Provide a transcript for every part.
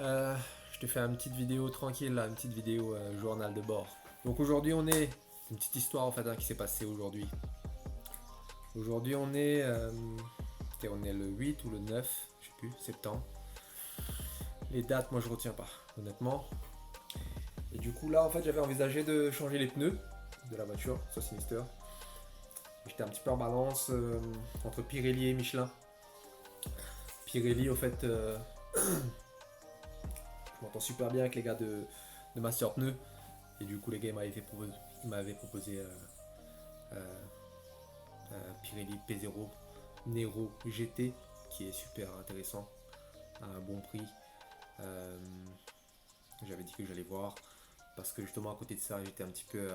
Je te fais une petite vidéo tranquille, là, une petite vidéo journal de bord. Donc aujourd'hui c'est une petite histoire en fait qui s'est passée aujourd'hui. Aujourd'hui on est le 8 ou le 9, je sais plus, septembre. Les dates moi je retiens pas, honnêtement. Et du coup là en fait j'avais envisagé de changer les pneus de la voiture, sur Sinister. J'étais un petit peu en balance entre Pirelli et Michelin. Pirelli au fait, je m'entends super bien avec les gars de Master Pneus. Et du coup, les gars, ils m'avaient proposé Pirelli P0 Nero GT, qui est super intéressant, à un bon prix. Euh, J'avais dit que j'allais voir, parce que justement, à côté de ça, j'étais un petit peu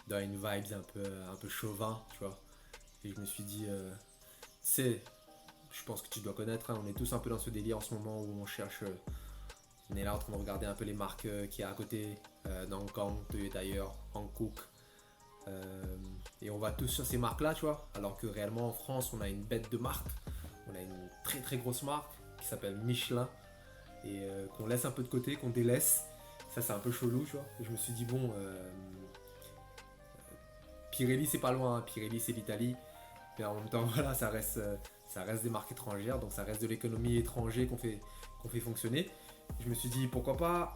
dans une vibes un peu chauvin, tu vois. Et je me suis dit, c'est, je pense que tu dois connaître, hein, on est tous un peu dans ce délire en ce moment où on cherche. On est là en train de regarder un peu les marques qu'il y a à côté, Nankang, Toyota d'ailleurs, Hankook. Et on va tous sur ces marques-là, tu vois. Alors que réellement en France, on a une bête de marque. On a une très très grosse marque qui s'appelle Michelin. Et qu'on laisse un peu de côté, qu'on délaisse. Ça, c'est un peu chelou, tu vois. Et je me suis dit, bon, Pirelli, c'est pas loin. Hein. Pirelli, c'est l'Italie. Mais en même temps, voilà, ça reste des marques étrangères. Donc ça reste de l'économie étrangère qu'on fait fonctionner. Je me suis dit, pourquoi pas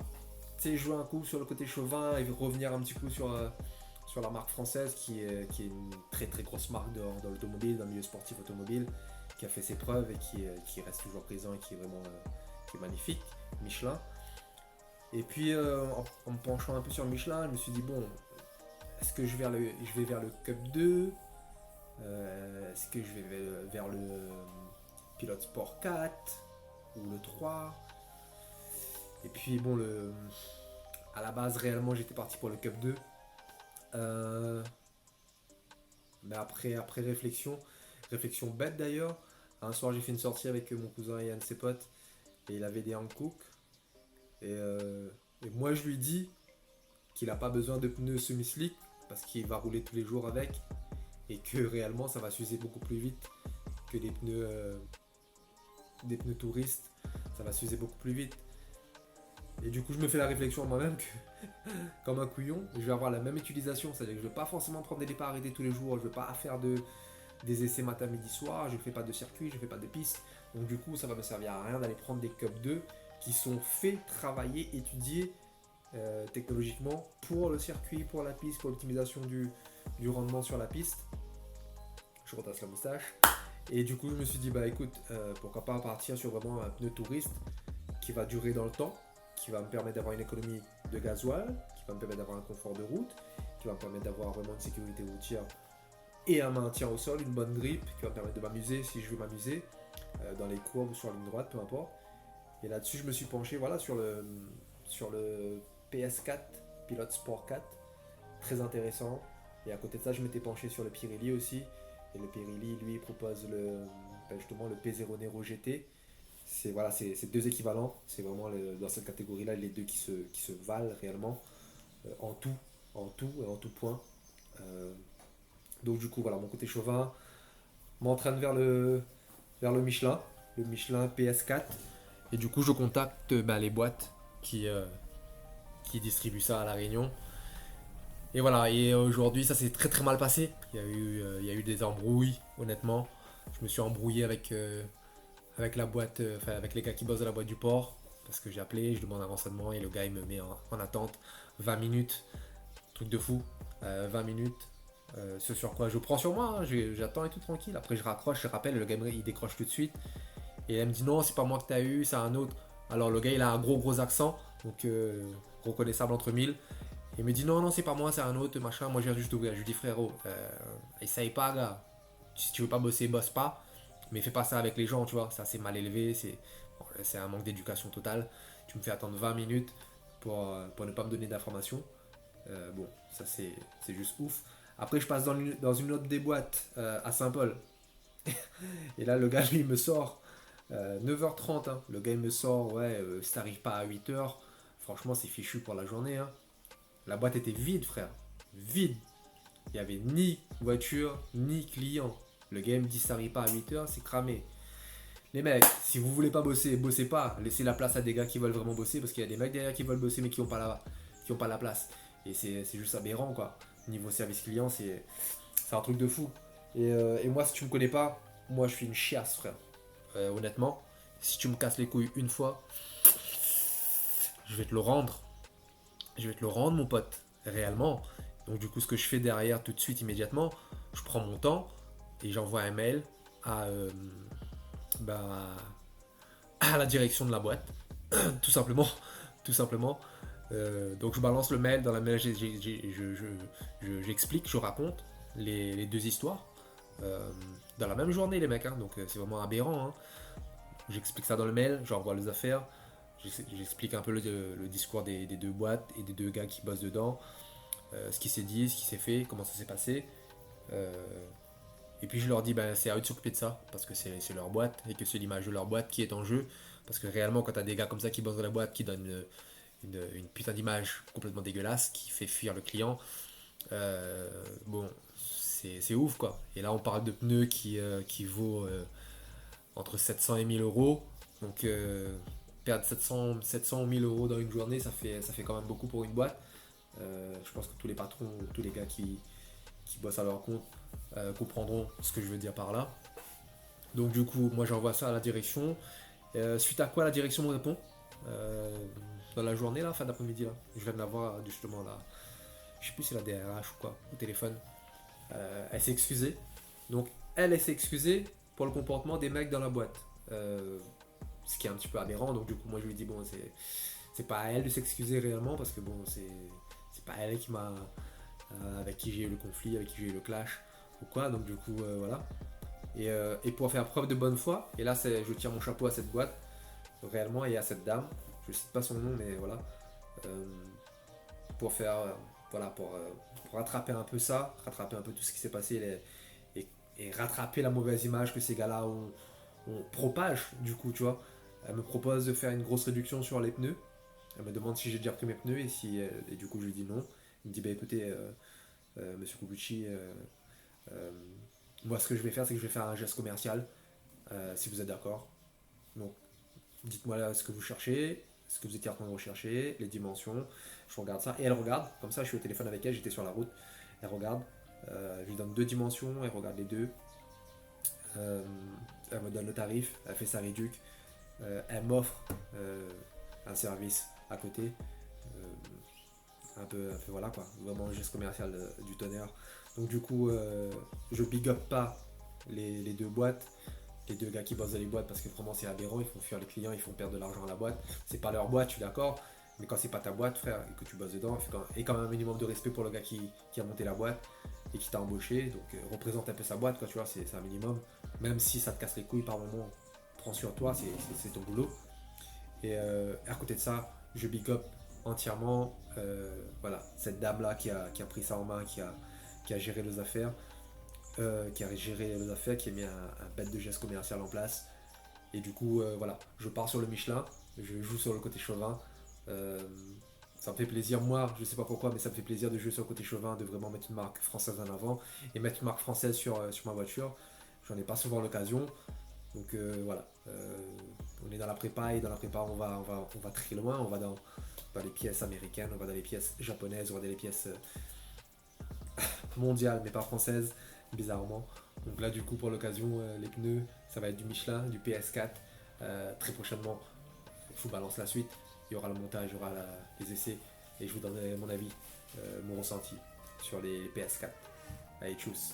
jouer un coup sur le côté chauvin et revenir un petit coup sur la marque française qui est une très très grosse marque dans l'automobile, dans le milieu sportif automobile, qui a fait ses preuves et qui reste toujours présent et qui est vraiment qui est magnifique, Michelin. Et puis en me penchant un peu sur Michelin, je me suis dit bon, est-ce que je vais vers le Cup 2, est-ce que je vais vers le Pilote Sport 4 ou le 3. Et puis bon, à la base réellement j'étais parti pour le Cup 2. Euh, mais après réflexion bête d'ailleurs, un soir j'ai fait une sortie avec mon cousin et un de ses potes et il avait des Hankook. Et moi je lui dis qu'il n'a pas besoin de pneus semi-slick parce qu'il va rouler tous les jours avec et que réellement ça va s'user beaucoup plus vite que des pneus touristes. Ça va s'user beaucoup plus vite. Et du coup je me fais la réflexion moi-même que comme un couillon, je vais avoir la même utilisation. C'est-à-dire que je ne vais pas forcément prendre des départs arrêtés tous les jours, je ne vais pas faire des essais matin, midi, soir, je ne fais pas de circuit, je ne fais pas de piste. Donc du coup, ça va me servir à rien d'aller prendre des Cup 2 qui sont faits, travaillés, étudiés technologiquement pour le circuit, pour la piste, pour l'optimisation du rendement sur la piste. Je retasse la moustache. Et du coup, je me suis dit, bah écoute, pourquoi pas partir sur vraiment un pneu touriste qui va durer dans le temps, qui va me permettre d'avoir une économie de gasoil, qui va me permettre d'avoir un confort de route, qui va me permettre d'avoir vraiment une sécurité routière et un maintien au sol, une bonne grippe, qui va me permettre de m'amuser si je veux m'amuser, dans les courbes ou sur la ligne droite, peu importe. Et là-dessus, je me suis penché voilà, sur le PS4, Pilote Sport 4, très intéressant. Et à côté de ça, je m'étais penché sur le Pirelli aussi. Et le Pirelli, lui, propose justement le P0 Nero GT. C'est deux équivalents. C'est vraiment dans cette catégorie-là les deux qui se valent réellement en tout et en tout point. Euh, donc du coup, voilà, mon côté chauvin m'entraîne vers le Michelin PS4. Et du coup, je contacte les boîtes qui distribuent ça à La Réunion. Et voilà, et aujourd'hui, ça s'est très très mal passé. Il y a eu des embrouilles, honnêtement. Je me suis embrouillé avec la boîte, enfin avec les gars qui bossent à la boîte du port. Parce que j'ai appelé, je demande un renseignement et le gars il me met en attente 20 minutes. Truc de fou. 20 minutes. Ce sur quoi je prends sur moi, hein, j'attends et tout tranquille. Après je raccroche, je rappelle, le gars il décroche tout de suite. Et elle me dit non, c'est pas moi que t'as eu, c'est un autre. Alors le gars il a un gros accent, donc reconnaissable entre mille. Il me dit non, non, c'est pas moi, c'est un autre, machin. Moi, je viens juste d'ouvrir. Je lui dis frérot, essaye pas, gars. Si tu veux pas bosser, bosse pas. Mais fais pas ça avec les gens, tu vois. Ça, c'est mal élevé. C'est un manque d'éducation totale. Tu me fais attendre 20 minutes pour ne pas me donner d'informations. Bon, ça, c'est juste ouf. Après, je passe dans une autre des boîtes à Saint-Paul. Et là, le gars, lui, il me sort 9h30. Hein. Le gars, il me sort, ouais, si t'arrives pas à 8h, franchement, c'est fichu pour la journée. Hein. La boîte était vide, frère. Vide. Il n'y avait ni voiture, ni client. Le gars me dit ça n'arrive pas à 8h, c'est cramé. Les mecs, si vous voulez pas bosser, bossez pas. Laissez la place à des gars qui veulent vraiment bosser parce qu'il y a des mecs derrière qui veulent bosser mais qui ont pas la place. Et c'est juste aberrant quoi. Niveau service client, c'est un truc de fou. Et moi, si tu me connais pas, moi je suis une chiasse, frère. Honnêtement, si tu me casses les couilles une fois, je vais te le rendre. Je vais te le rendre, mon pote. Réellement. Donc, du coup, ce que je fais derrière, tout de suite, immédiatement, je prends mon temps et j'envoie un mail à, bah, à la direction de la boîte. Tout simplement. Tout simplement. Donc, je balance le mail. Dans la mail, j'explique, je raconte les deux histoires. Euh, dans la même journée, les mecs. Hein. Donc, c'est vraiment aberrant. Hein. J'explique ça dans le mail, j'envoie les affaires, j'explique un peu le discours des deux boîtes et des deux gars qui bossent dedans, ce qui s'est dit, ce qui s'est fait, comment ça s'est passé. Euh, et puis je leur dis, ben, c'est à eux de s'occuper de ça, parce que c'est leur boîte, et que c'est l'image de leur boîte qui est en jeu. Parce que réellement, quand t'as des gars comme ça qui bossent dans la boîte, qui donnent une putain d'image complètement dégueulasse, qui fait fuir le client, bon, c'est ouf quoi. Et là, on parle de pneus qui vaut entre 700 et 1000 euros. Donc perdre 700 ou 1000 euros dans une journée, ça fait quand même beaucoup pour une boîte. Je pense que tous les patrons, tous les gars qui bossent à leur compte comprendront ce que je veux dire par là. Donc du coup, moi j'envoie ça à la direction. Suite à quoi la direction me répond dans la journée, là, fin d'après-midi. Là. Je viens de la voir justement là. Je sais plus si c'est la DRH ou quoi, au téléphone. Elle s'est excusée. Donc elle s'est excusée pour le comportement des mecs dans la boîte. Ce qui est un petit peu aberrant. Donc du coup, moi je lui dis bon, c'est pas à elle de s'excuser réellement parce que bon, c'est pas elle qui m'a avec qui j'ai eu le conflit, avec qui j'ai eu le clash ou quoi. Donc du coup, voilà. Et pour faire preuve de bonne foi, et là je tire mon chapeau à cette boîte réellement et à cette dame. Je cite pas son nom, mais voilà. Euh, pour faire voilà pour rattraper un peu ça, rattraper un peu tout ce qui s'est passé et rattraper la mauvaise image que ces gars-là ont propage du coup, tu vois. Elle me propose de faire une grosse réduction sur les pneus. Elle me demande si j'ai déjà pris mes pneus et du coup je lui dis non. Il me dit bah écoutez Monsieur Kubuchi, euh, moi ce que je vais faire c'est que je vais faire un geste commercial si vous êtes d'accord. Donc dites-moi là ce que vous cherchez, ce que vous étiez en train de rechercher, les dimensions. Je regarde ça et elle regarde. Comme ça, je suis au téléphone avec elle, j'étais sur la route. Elle regarde. Je lui donne deux dimensions, elle regarde les deux. Euh, Elle me donne le tarif, elle fait sa réduc. Elle m'offre un service à côté. Un peu voilà quoi, vraiment un geste commercial du tonnerre. Donc du coup, je big up pas les deux boîtes, les deux gars qui bossent dans les boîtes parce que vraiment c'est aberrant, ils font fuir les clients, ils font perdre de l'argent à la boîte. C'est pas leur boîte, je suis d'accord, mais quand c'est pas ta boîte, frère, et que tu bosses dedans, et quand même un minimum de respect pour le gars qui a monté la boîte et qui t'a embauché, donc représente un peu sa boîte, quoi, tu vois, c'est un minimum. Même si ça te casse les couilles par moment, prends sur toi, c'est ton boulot. Et à côté de ça, je big up entièrement voilà, cette dame-là qui a pris ça en main, qui a géré les affaires, qui a mis un bête de geste commercial en place. Et du coup, voilà, je pars sur le Michelin, je joue sur le côté chauvin. Euh, Ça me fait plaisir, moi, je sais pas pourquoi, mais ça me fait plaisir de jouer sur le côté chauvin, de vraiment mettre une marque française en avant et mettre une marque française sur ma voiture. J'en ai pas souvent l'occasion. Donc voilà, on est dans la prépa et dans la prépa on va très loin, on va dans les pièces américaines, on va dans les pièces japonaises, on va dans les pièces mondiales mais pas françaises, bizarrement. Donc là du coup pour l'occasion les pneus ça va être du Michelin, du PS4. Très prochainement je vous balance la suite, il y aura le montage, il y aura les essais et je vous donnerai mon avis, mon ressenti sur les PS4. Allez, tchuss.